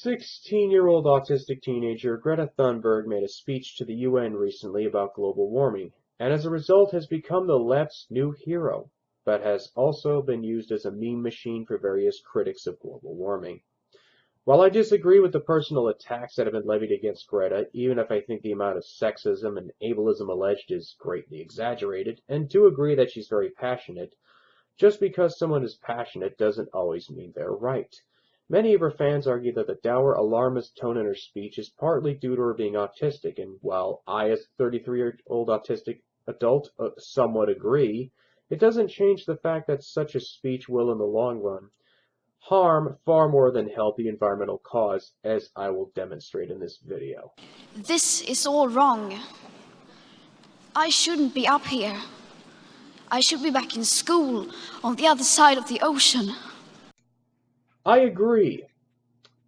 16-year-old autistic teenager Greta Thunberg made a speech to the UN recently about global warming, and as a result has become the left's new hero, but has also been used as a meme machine for various critics of global warming. While I disagree with the personal attacks that have been levied against Greta, even if I think the amount of sexism and ableism alleged is greatly exaggerated, and do agree that she's very passionate, just because someone is passionate doesn't always mean they're right. Many of her fans argue that the dour, alarmist tone in her speech is partly due to her being autistic, and while I, as a 33-year-old autistic adult, somewhat agree, it doesn't change the fact that such a speech will, in the long run, harm far more than help the environmental cause, as I will demonstrate in this video. This is all wrong. I shouldn't be up here. I should be back in school on the other side of the ocean. I agree.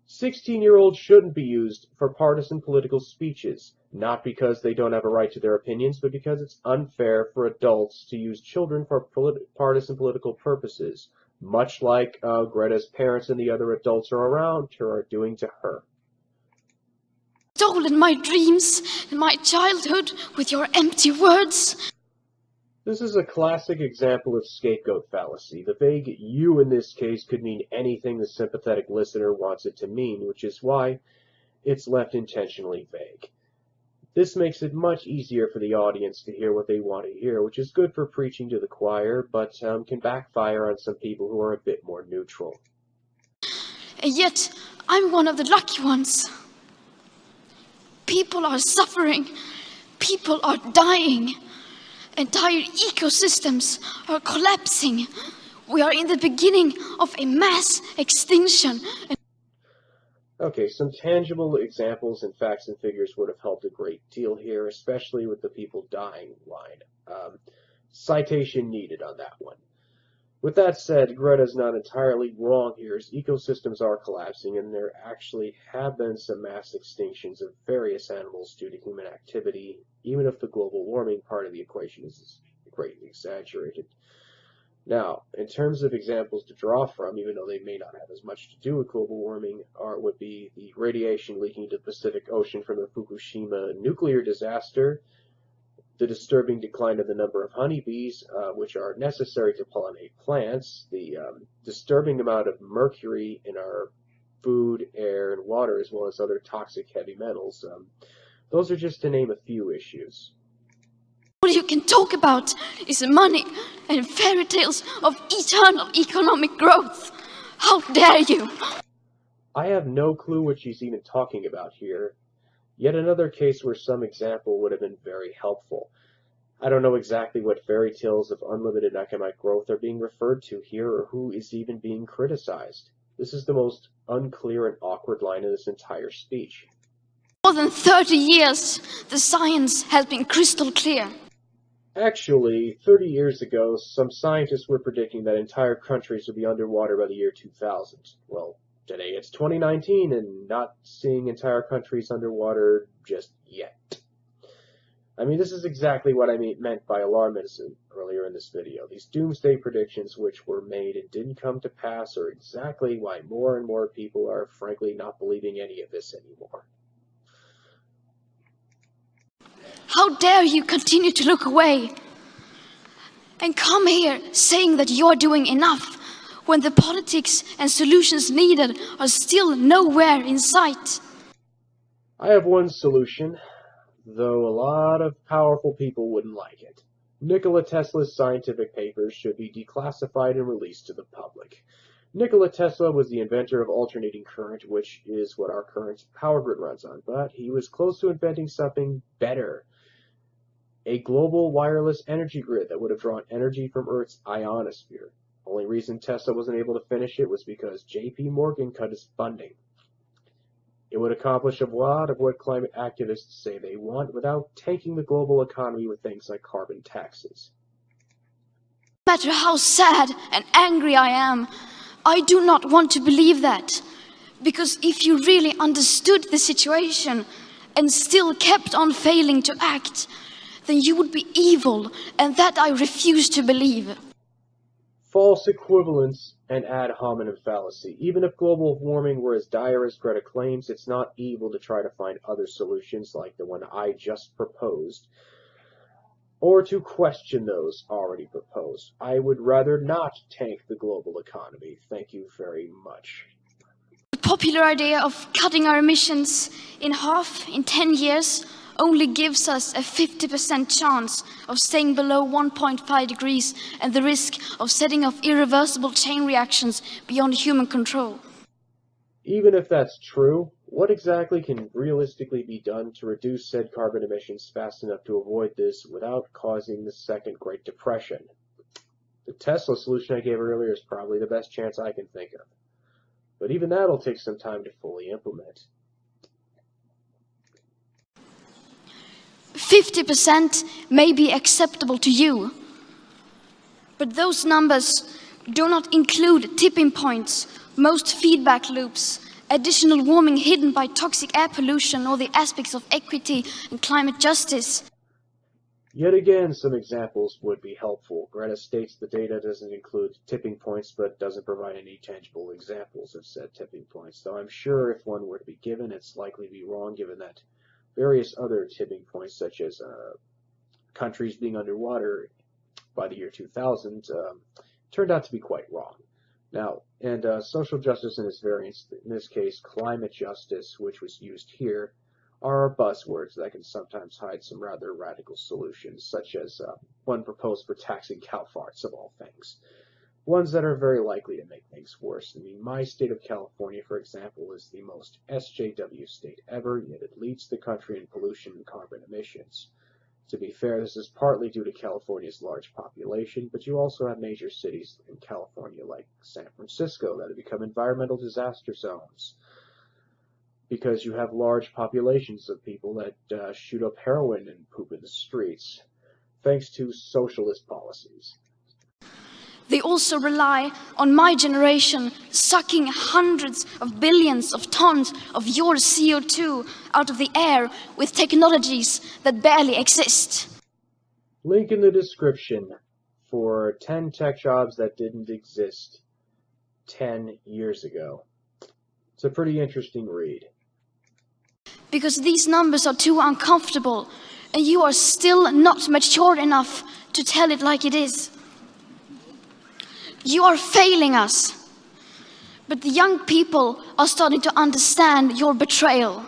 16-year-olds shouldn't be used for partisan political speeches, not because they don't have a right to their opinions, but because it's unfair for adults to use children for partisan political purposes, much like Greta's parents and the other adults around her are doing to her. Stolen my dreams and my childhood with your empty words. This is a classic example of scapegoat fallacy. The vague "you" in this case could mean anything the sympathetic listener wants it to mean, which is why it's left intentionally vague. This makes it much easier for the audience to hear what they want to hear, which is good for preaching to the choir, but can backfire on some people who are a bit more neutral. And yet, I'm one of the lucky ones. People are suffering. People are dying. Entire ecosystems are collapsing. We are in the beginning of a mass extinction. Okay, some tangible examples and facts and figures would have helped a great deal here, especially with the people dying line. Citation needed on that one. With that said, Greta's not entirely wrong here, as ecosystems are collapsing, and there actually have been some mass extinctions of various animals due to human activity, even if the global warming part of the equation is greatly exaggerated. Now, in terms of examples to draw from, even though they may not have as much to do with global warming, would be the radiation leaking into the Pacific Ocean from the Fukushima nuclear disaster, the disturbing decline of the number of honeybees, which are necessary to pollinate plants, the disturbing amount of mercury in our food, air, and water, as well as other toxic heavy metals. Those are just to name a few issues. All you can talk about is money and fairy tales of eternal economic growth. How dare you! I have no clue what she's even talking about here. Yet another case where some example would have been very helpful. I don't know exactly what fairy tales of unlimited economic growth are being referred to here, or who is even being criticized. This is the most unclear and awkward line in this entire speech. For more than 30 years, the science has been crystal clear. Actually, 30 years ago, some scientists were predicting that entire countries would be underwater by the year 2000. Well, today it's 2019 and not seeing entire countries underwater just yet. I mean, this is exactly what I meant by alarmism earlier in this video. These doomsday predictions which were made and didn't come to pass are exactly why more and more people are frankly not believing any of this anymore. How dare you continue to look away and come here saying that you're doing enough when the politics and solutions needed are still nowhere in sight? I have one solution, though a lot of powerful people wouldn't like it. Nikola Tesla's scientific papers should be declassified and released to the public. Nikola Tesla was the inventor of alternating current, which is what our current power grid runs on, but he was close to inventing something better. A global wireless energy grid that would have drawn energy from Earth's ionosphere. Only reason Tesla wasn't able to finish it was because J.P. Morgan cut his funding. It would accomplish a lot of what climate activists say they want without tanking the global economy with things like carbon taxes. No matter how sad and angry I am, I do not want to believe that. Because if you really understood the situation and still kept on failing to act, then you would be evil, and that I refuse to believe. False equivalence An ad hominem fallacy. Even if global warming were as dire as Greta claims, it's not evil to try to find other solutions like the one I just proposed, or to question those already proposed. I would rather not tank the global economy. Thank you very much. The popular idea of cutting our emissions in half in 10 years only gives us a 50% chance of staying below 1.5 degrees and the risk of setting off irreversible chain reactions beyond human control. Even if that's true, what exactly can realistically be done to reduce said carbon emissions fast enough to avoid this without causing the second Great Depression? The Tesla solution I gave earlier is probably the best chance I can think of. But even that'll take some time to fully implement. 50% may be acceptable to you, but those numbers do not include tipping points, most feedback loops, additional warming hidden by toxic air pollution, or the aspects of equity and climate justice. Yet again, some examples would be helpful. Greta states the data doesn't include tipping points, but doesn't provide any tangible examples of said tipping points, though I'm sure if one were to be given, it's likely to be wrong, given that various other tipping points, such as countries being underwater by the year 2000, turned out to be quite wrong. Now, and social justice and its variants, in this case climate justice, which was used here, are buzzwords that can sometimes hide some rather radical solutions, such as one proposed for taxing cow farts, of all things. Ones that are very likely to make things worse. I mean, my state of California, for example, is the most SJW state ever, yet it leads the country in pollution and carbon emissions. To be fair, this is partly due to California's large population, but you also have major cities in California like San Francisco that have become environmental disaster zones, because you have large populations of people that shoot up heroin and poop in the streets, thanks to socialist policies. They also rely on my generation sucking hundreds of billions of tons of your CO2 out of the air with technologies that barely exist. Link in the description for 10 tech jobs that didn't exist 10 years ago. It's a pretty interesting read. Because these numbers are too uncomfortable, and you are still not mature enough to tell it like it is. You are failing us, but the young people are starting to understand your betrayal.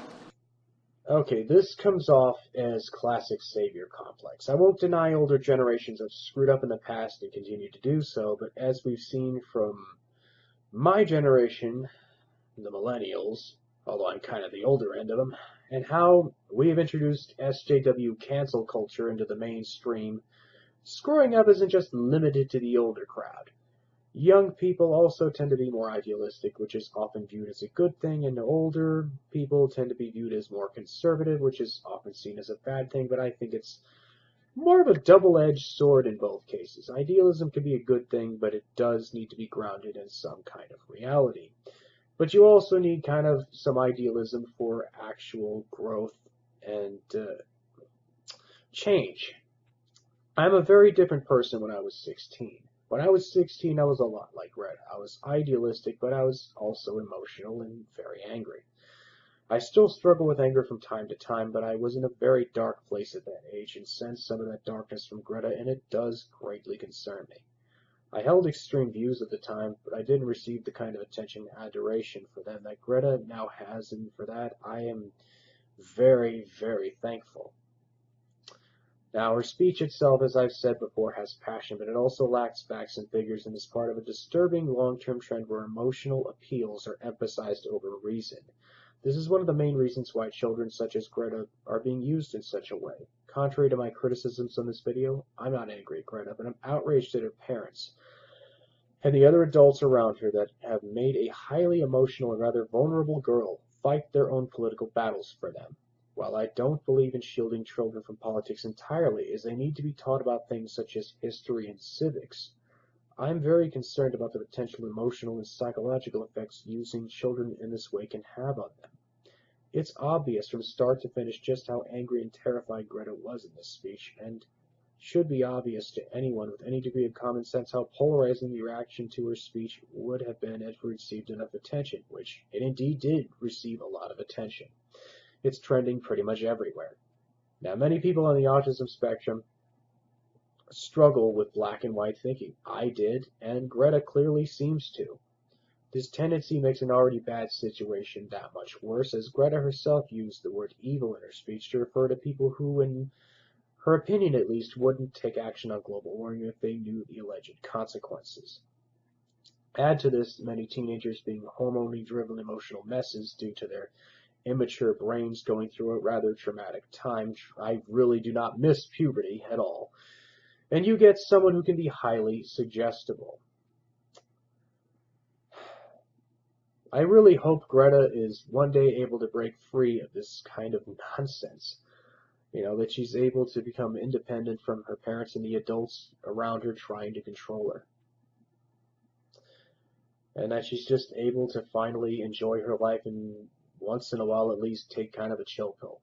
Okay, this comes off as classic savior complex. I won't deny older generations have screwed up in the past and continue to do so, but as we've seen from my generation, the millennials, although I'm kind of the older end of them, and how we have introduced SJW cancel culture into the mainstream, screwing up isn't just limited to the older crowd. Young people also tend to be more idealistic, which is often viewed as a good thing, and older people tend to be viewed as more conservative, which is often seen as a bad thing, but I think it's more of a double-edged sword in both cases. Idealism can be a good thing, but it does need to be grounded in some kind of reality. But you also need kind of some idealism for actual growth and change. I'm a very different person when I was 16. When I was 16, I was a lot like Greta. I was idealistic, but I was also emotional and very angry. I still struggle with anger from time to time, but I was in a very dark place at that age and sensed some of that darkness from Greta, and it does greatly concern me. I held extreme views at the time, but I didn't receive the kind of attention and adoration for them that Greta now has, and for that I am very, very thankful. Now, her speech itself, as I've said before, has passion, but it also lacks facts and figures and is part of a disturbing long-term trend where emotional appeals are emphasized over reason. This is one of the main reasons why children such as Greta are being used in such a way. Contrary to my criticisms on this video, I'm not angry at Greta, but I'm outraged at her parents and the other adults around her that have made a highly emotional and rather vulnerable girl fight their own political battles for them. While I don't believe in shielding children from politics entirely, as they need to be taught about things such as history and civics, I'm very concerned about the potential emotional and psychological effects using children in this way can have on them. It's obvious from start to finish just how angry and terrified Greta was in this speech, and should be obvious to anyone with any degree of common sense how polarizing the reaction to her speech would have been if it received enough attention, which it indeed did receive a lot of attention. It's trending pretty much everywhere. Now, many people on the autism spectrum struggle with black and white thinking. I did, and Greta clearly seems to. This tendency makes an already bad situation that much worse, as Greta herself used the word evil in her speech to refer to people who, in her opinion at least, wouldn't take action on global warming if they knew the alleged consequences. Add to this many teenagers being hormone-driven emotional messes due to their immature brains going through a rather traumatic time. I really do not miss puberty at all. And you get someone who can be highly suggestible. I really hope Greta is one day able to break free of this kind of nonsense. That she's able to become independent from her parents and the adults around her trying to control her. And that she's just able to finally enjoy her life and once in a while at least take kind of a chill pill.